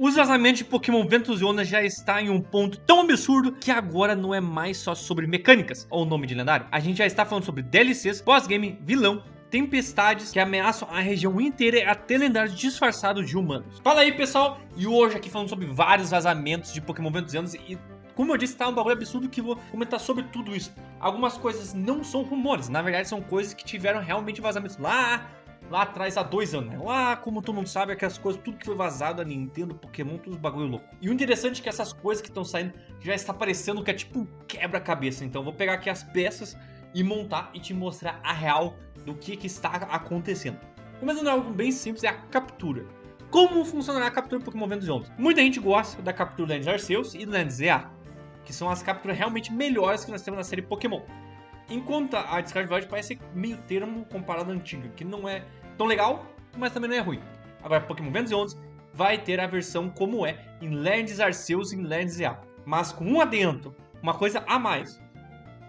Os vazamentos de Pokémon Ventos e Ondas já está em um ponto tão absurdo que agora não é mais só sobre mecânicas ou nome de lendário. A gente já está falando sobre DLCs, pós-game, vilão, tempestades que ameaçam a região inteira e até lendários disfarçados de humanos. Fala aí, pessoal, e hoje aqui falando sobre vários vazamentos de Pokémon Ventos e Ondas e... como eu disse, tá um bagulho absurdo que eu vou comentar sobre tudo isso. Algumas coisas não são rumores, na verdade são coisas que tiveram realmente vazamentos lá atrás, há 2 anos, né? Lá, como todo mundo sabe, aquelas coisas, tudo que foi vazado, a Nintendo, Pokémon, tudo bagulho louco. E o interessante é que essas coisas que estão saindo já está parecendo que é tipo um quebra-cabeça. Então eu vou pegar aqui as peças e montar e te mostrar a real do que está acontecendo. Começando algo bem simples, é a captura. Como funcionará a captura do Pokémon Ventos e Ondas? Muita gente gosta da captura do Lendes Arceus e do Lendes EA, que são as capturas realmente melhores que nós temos na série Pokémon. Enquanto a Discard Void parece meio termo comparado à antiga, que não é tão legal, mas também não é ruim. Agora, Pokémon Ventos e Ondas vai ter a versão como é em Lendes Arceus e em Lendes EA, mas com um adentro, uma coisa a mais.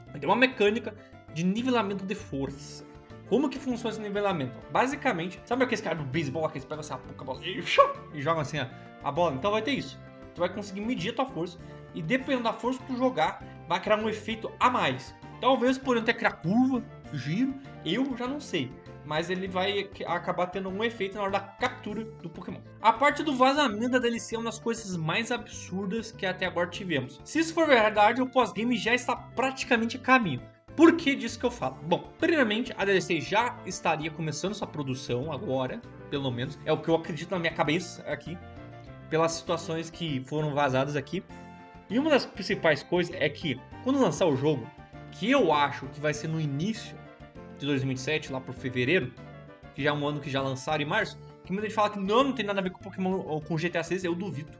Vai ter uma mecânica de nivelamento de força. Como que funciona esse nivelamento? Basicamente, sabe aqueles caras do beisebol que eles pegam essa Pokébola e jogam assim a bola? Então vai ter isso. Tu vai conseguir medir a tua força e dependendo da força que tu jogar, vai criar um efeito a mais. Talvez por até criar curva, giro, eu já não sei. Mas ele vai acabar tendo um efeito na hora da captura do Pokémon. A parte do vazamento da DLC é uma das coisas mais absurdas que até agora tivemos. Se isso for verdade, o pós-game já está praticamente a caminho. Por que disso que eu falo? Bom, primeiramente, a DLC já estaria começando sua produção agora, pelo menos. É o que eu acredito na minha cabeça aqui, pelas situações que foram vazadas aqui. E uma das principais coisas é que, quando lançar o jogo, que eu acho que vai ser no início de 2007, lá por fevereiro, que já é um ano que já lançaram em março, que muita gente fala que não tem nada a ver com Pokémon ou com GTA 6, eu duvido.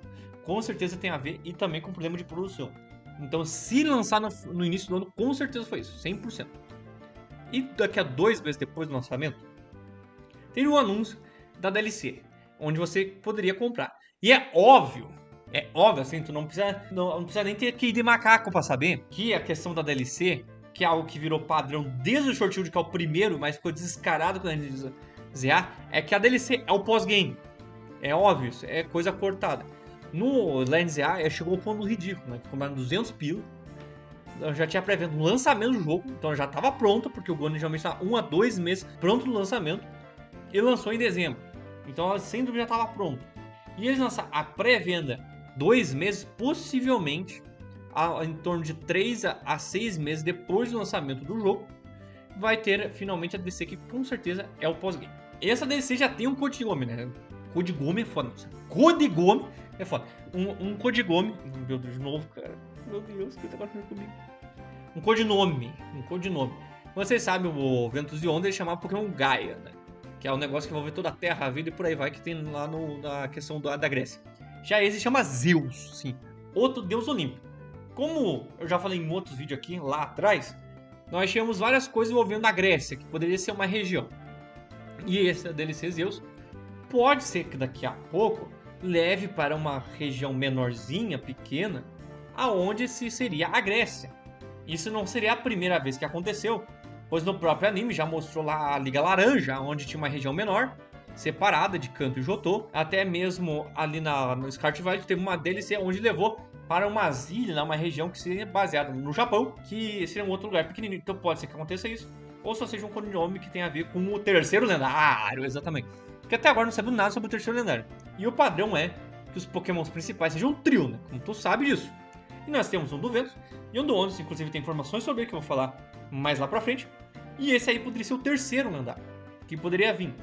Com certeza tem a ver e também com problema de produção. Então, se lançar no início do ano, com certeza foi isso, 100%. E daqui a 2 meses depois do lançamento, tem o anúncio da DLC, onde você poderia comprar. E é óbvio assim, tu não precisa nem ter que ir de macaco pra saber que a questão da DLC, que é algo que virou padrão desde o Sword Shield, que é o primeiro, mas ficou descarado quando a gente ZA, é que a DLC é o pós-game. É óbvio, isso é coisa cortada. No Lendes EA chegou ao ponto ridículo, né? Que compraram 200 pila. Eu já tinha pré-venda no lançamento do jogo, então já estava pronto, porque o Gone geralmente está 1 a 2 meses pronto no lançamento. E lançou em dezembro. Então ela sem dúvida já estava pronto. E eles lançaram a pré-venda 2 meses, possivelmente em torno de 3 a 6 meses depois do lançamento do jogo, vai ter finalmente a DLC que com certeza é o pós-game. Essa DLC já tem um codinome, né? Codinome é foda. Codinome é foda. Um codinome. Meu Deus, de novo, cara. Meu Deus, o que tá acontecendo comigo? Um codinome. Vocês sabem, o Ventos e Ondas ele chamava Pokémon Gaia, né? Que é um negócio que envolve toda a Terra, a vida e por aí vai, que tem lá na questão da Grécia. Já esse chama Zeus, sim. Outro deus olímpico. Como eu já falei em outros vídeos aqui, lá atrás, nós tínhamos várias coisas envolvendo a Grécia, que poderia ser uma região. E esse DLC Zeus pode ser que daqui a pouco leve para uma região menorzinha, pequena, aonde se seria a Grécia. Isso não seria a primeira vez que aconteceu, pois no próprio anime já mostrou lá a Liga Laranja, onde tinha uma região menor, separada de Kanto e Johto. Até mesmo ali no Scarlet Valley teve uma DLC onde levou para umas ilhas, uma região que seria baseada no Japão, que seria um outro lugar pequenininho. Então pode ser que aconteça isso, ou só seja um codinome que tem a ver com o terceiro lendário, exatamente. Porque até agora não sabemos nada sobre o terceiro lendário. E o padrão é que os Pokémons principais sejam um trio, né? Como tu sabe disso. E nós temos um do Ventos e um do Ondas, inclusive tem informações sobre ele que eu vou falar mais lá pra frente. E esse aí poderia ser o terceiro lendário, que poderia vir.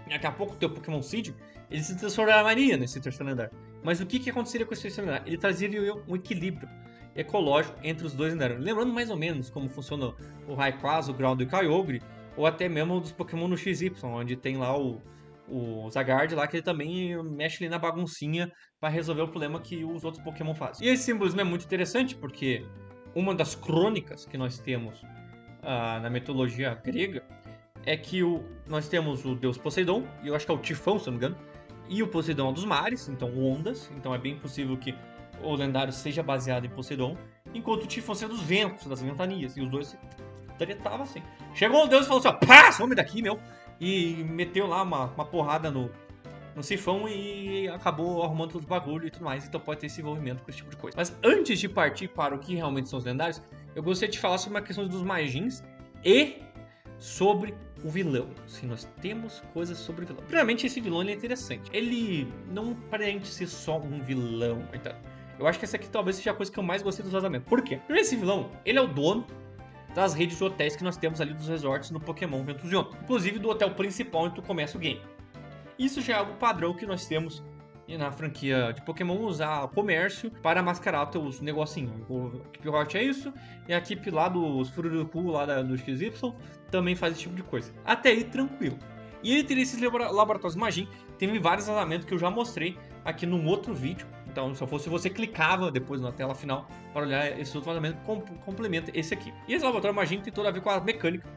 Daqui a pouco o teu Pokémon Seed, ele se transformaria nesse terceiro lendário. Mas o que aconteceria com esse terceiro lendário? Ele trazia um equilíbrio ecológico entre os dois lendários. Lembrando mais ou menos como funciona o Rayquaza, o Groudon e o Kyogre, ou até mesmo dos Pokémon no XY, onde tem lá o Zygarde lá, que ele também mexe ali na baguncinha para resolver o problema que os outros Pokémon fazem. E esse simbolismo é muito interessante porque uma das crônicas que nós temos na mitologia grega é que nós temos o deus Poseidon, e eu acho que é o Tifão, se não me engano, e o Poseidon é um dos mares, então Ondas, então é bem possível que o lendário seja baseado em Poseidon, enquanto o Tifão seja dos ventos, das ventanias, e os dois se tretavam assim. Chegou um deus e falou assim, ó, pá, some daqui, meu, e meteu lá uma porrada no sifão e acabou arrumando todo o bagulho e tudo mais. Então pode ter esse envolvimento com esse tipo de coisa. Mas antes de partir para o que realmente são os lendários, eu gostaria de falar sobre uma questão dos magins e sobre o vilão. Se nós temos coisas sobre o vilão. Primeiramente, esse vilão ele é interessante. Ele não aparente ser só um vilão. Então, eu acho que essa aqui talvez seja a coisa que eu mais gostei dos vazamentos. Por quê? Primeiro, esse vilão, ele é o dono das redes de hotéis que nós temos ali dos resorts no Pokémon Ventos de Onda. Inclusive do hotel principal onde tu começa o game. Isso já é algo padrão que nós temos na franquia de Pokémon, usar comércio para mascarar teus negocinhos. O Equipe Rocket é isso, e a equipe lá dos Fururuku, lá do XY, também faz esse tipo de coisa. Até aí, tranquilo. E ele teria esses laboratórios Magin, tem vários vazamentos que eu já mostrei aqui num outro vídeo. Então, se fosse você clicava depois na tela final para olhar esse outro vazamento, complementa esse aqui. E esse laboratório Magin tem tudo a ver com a mecânica,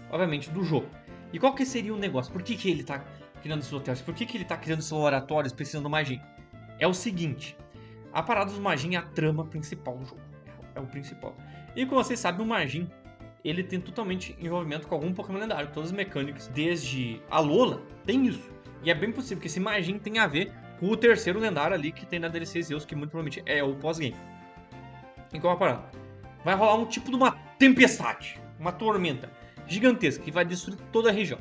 obviamente, do jogo. E qual que seria o negócio? Por que ele tá criando esses hotéis? Por que ele tá criando esses laboratórios precisando do Magin? É o seguinte, a parada dos Magin é a trama principal do jogo. É o principal. E como vocês sabem, o Magin, ele tem totalmente envolvimento com algum Pokémon lendário. Todas as mecânicas, desde a Alola, tem isso. E é bem possível que esse Magin tenha a ver com o terceiro lendário ali que tem na DLC Zeus, que muito provavelmente é o pós-game. E qual é a parada? Vai rolar um tipo de uma tempestade, uma tormenta gigantesca que vai destruir toda a região.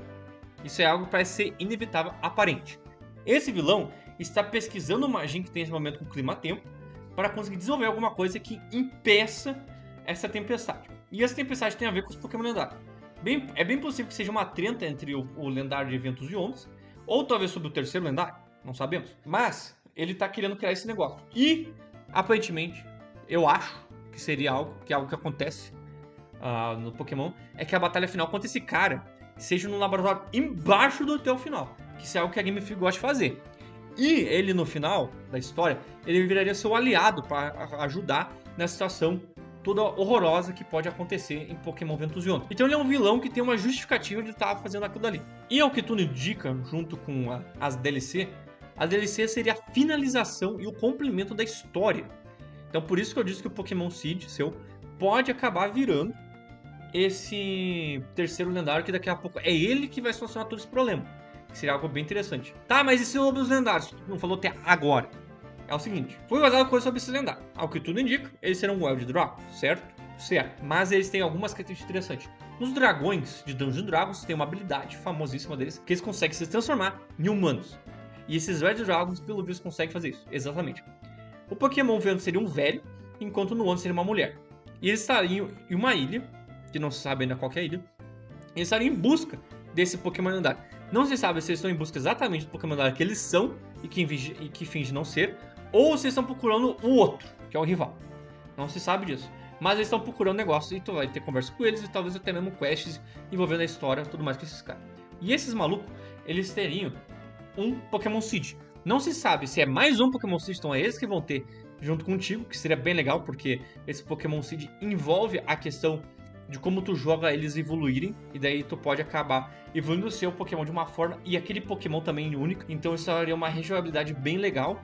Isso é algo que parece ser inevitável, aparente. Esse vilão está pesquisando o Magin que tem esse momento com o clima-tempo para conseguir desenvolver alguma coisa que impeça essa tempestade. E essa tempestade tem a ver com os Pokémon lendários. É bem possível que seja uma treta entre o lendário de Ventos e Ondas, ou talvez sobre o terceiro lendário, não sabemos. Mas ele está querendo criar esse negócio. E, aparentemente, eu acho que seria algo que acontece no Pokémon, é que a batalha final contra esse cara seja no laboratório embaixo do hotel final, que isso é algo que a Game Freak gosta de fazer. E ele, no final da história, ele viraria seu aliado para ajudar nessa situação toda horrorosa que pode acontecer em Pokémon Ventos e Ondas. Então ele é um vilão que tem uma justificativa de estar fazendo aquilo ali. E ao que tudo indica, junto com as DLC, a DLC seria a finalização e o complemento da história. Então por isso que eu disse que o Pokémon Seed seu pode acabar virando esse terceiro lendário, que daqui a pouco é ele que vai solucionar todo esse problema. Que seria algo bem interessante. Tá, mas e sobre os lendários? Não falou até agora. É o seguinte, foi vazado coisa sobre esse lendário. Ao que tudo indica, eles serão Wild Dragon, certo? Certo. Mas eles têm algumas características interessantes. Nos dragões de Dungeon Dragons tem uma habilidade famosíssima deles, que eles conseguem se transformar em humanos. E esses Wild Dragons, pelo visto, conseguem fazer isso. Exatamente. O Pokémon Vento seria um velho, enquanto no Ondas seria uma mulher. E eles estariam em uma ilha, que não se sabe ainda qual que é a ilha, e eles estariam em busca desse Pokémon lendário. Não se sabe se eles estão em busca exatamente do Pokémon lendário que eles são e que finge não ser, ou se eles estão procurando o outro, que é o rival. Não se sabe disso. Mas eles estão procurando negócio e tu vai ter conversa com eles e talvez até mesmo quests envolvendo a história e tudo mais com esses caras. E esses malucos, eles teriam um Pokémon Seed. Não se sabe se é mais um Pokémon Seed, então é eles que vão ter junto contigo, que seria bem legal, porque esse Pokémon Seed envolve a questão de como tu joga eles evoluírem, e daí tu pode acabar evoluindo o seu Pokémon de uma forma, e aquele Pokémon também único, então isso seria uma rejogabilidade bem legal,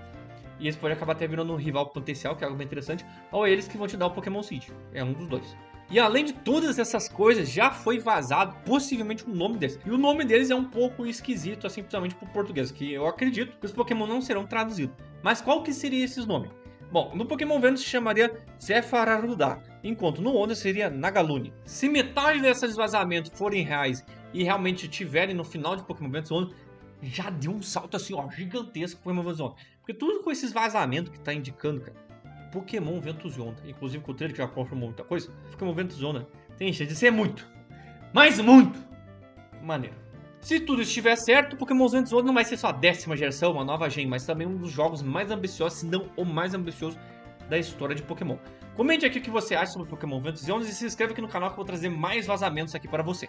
e eles podem acabar até virando um rival potencial, que é algo bem interessante, ou eles que vão te dar o Pokémon Seed, é um dos dois. E além de todas essas coisas, já foi vazado possivelmente o nome deles. E o nome deles é um pouco esquisito, assim, principalmente pro português, que eu acredito que os Pokémon não serão traduzidos. Mas qual que seria esses nomes? Bom, no Pokémon Venus se chamaria Zephyraruda, enquanto no Onda seria Nagalune. Se metade desses vazamentos forem reais e realmente tiverem no final de Pokémon Venus Onda, já deu um salto assim, ó, gigantesco pro Pokémon Venus Onda. Porque tudo com esses vazamentos que tá indicando, cara, Pokémon Ventus e Onda, inclusive com o trailer que já confirmou muita coisa, Pokémon Ventus e Onda tem chance de ser muito, mas muito maneiro. Se tudo estiver certo, Pokémon Ventus e Onda não vai ser só a 10ª geração, uma nova gen, mas também um dos jogos mais ambiciosos, se não o mais ambicioso da história de Pokémon. Comente aqui o que você acha sobre Pokémon Ventus e Onda e se inscreva aqui no canal que eu vou trazer mais vazamentos aqui para você.